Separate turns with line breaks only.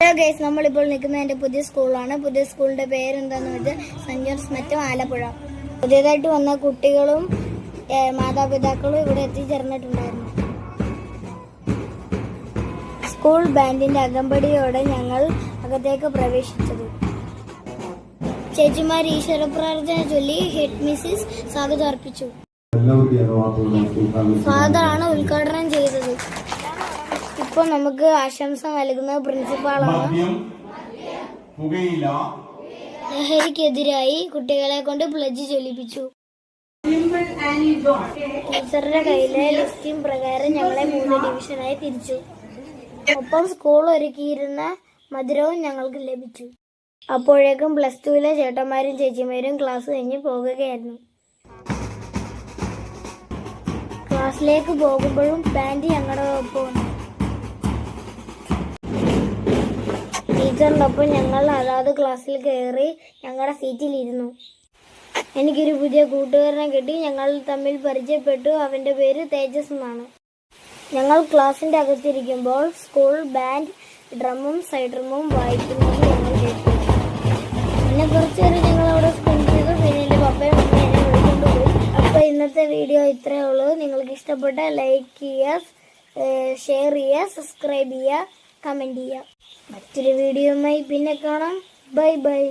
Hello guys, നമ്മളിപ്പോൾ നിൽക്കുന്നത് എൻ്റെ പുതിയ സ്കൂളാണ്. പുതിയ സ്കൂളിൻ്റെ പേരെന്താന്ന് വെച്ചാൽ സെന്റ് ജോൺസ് മറ്റം ആലപ്പുഴ. പുതിയതായിട്ട് വന്ന കുട്ടികളും മാതാപിതാക്കളും ഇവിടെ എത്തിച്ചേർന്നിട്ടുണ്ടായിരുന്നു. സ്കൂൾ ബാൻഡിന്റെ അകമ്പടിയോടെ ഞങ്ങൾ അകത്തേക്ക് പ്രവേശിച്ചത്. ചേച്ചിമാർ ഈശ്വര പ്രാർത്ഥന ചൊല്ലി ഹെഡ് മിസ്സിസ് സ്വാഗതം അർപ്പിച്ചു. ഫാദറാണ് ഉദ്ഘാടനം ചെയ്തത്. ഇപ്പോൾ നമുക്ക് ആശംസ നൽകുന്നത് പ്രിൻസിപ്പാളാണ്. ലഹരിക്കെതിരായി കുട്ടികളെ കൊണ്ട് പ്ലഡ്ജ് ചൊല്ലിപ്പിച്ചു. ടീച്ചറുടെ കയ്യിലെ ലിസ്റ്റിംഗ് പ്രകാരം ഞങ്ങളെ 3 ഡിവിഷനായി തിരിച്ചു. ഒപ്പം സ്കൂൾ ഒരുക്കിയിരുന്ന മധുരവും ഞങ്ങൾക്ക് ലഭിച്ചു. അപ്പോഴേക്കും +2 ചേട്ടന്മാരും ചേച്ചിമാരും ക്ലാസ് കഴിഞ്ഞ് പോകുകയായിരുന്നു. ക്ലാസ്സിലേക്ക് പോകുമ്പോഴും ബാൻഡ് ഞങ്ങളുടെ ഒപ്പം. ടീച്ചറിനൊപ്പം ഞങ്ങൾ അതാത് ക്ലാസ്സിൽ കയറി ഞങ്ങളുടെ സീറ്റിലിരുന്നു. എനിക്കൊരു പുതിയ കൂട്ടുകാരനെ കിട്ടി. ഞങ്ങൾ തമ്മിൽ പരിചയപ്പെട്ടു. അവന്റെ പേര് തേജസ് എന്നാണ്. ഞങ്ങൾ ക്ലാസ്സിന്റെ അകത്തിരിക്കുമ്പോൾ സ്കൂൾ ബാൻഡ് ഡ്രമ്മും സൈഡ് ഡ്രമ്മും വായിക്കുന്നത് ഞങ്ങൾ കേട്ടു. പിന്നെ കുറച്ചുപേര് ഞങ്ങൾ അവിടെ സ്പെൻഡ് ചെയ്തു. പിന്നെ എൻ്റെ പപ്പയും അമ്മയും എന്നെ വിളിച്ചുകൊണ്ട് പോയി. അപ്പോൾ ഇന്നത്തെ വീഡിയോ ഇത്രയേ ഉള്ളൂ. നിങ്ങൾക്ക് ഇഷ്ടപ്പെട്ട ലൈക്ക് ചെയ്യുക, ഷെയർ ചെയ്യുക, സബ്സ്ക്രൈബ് ചെയ്യുക, കമൻറ്റ് ചെയ്യുക. മറ്റൊരു വീഡിയോയുമായി പിന്നെ കാണാം. Bye bye.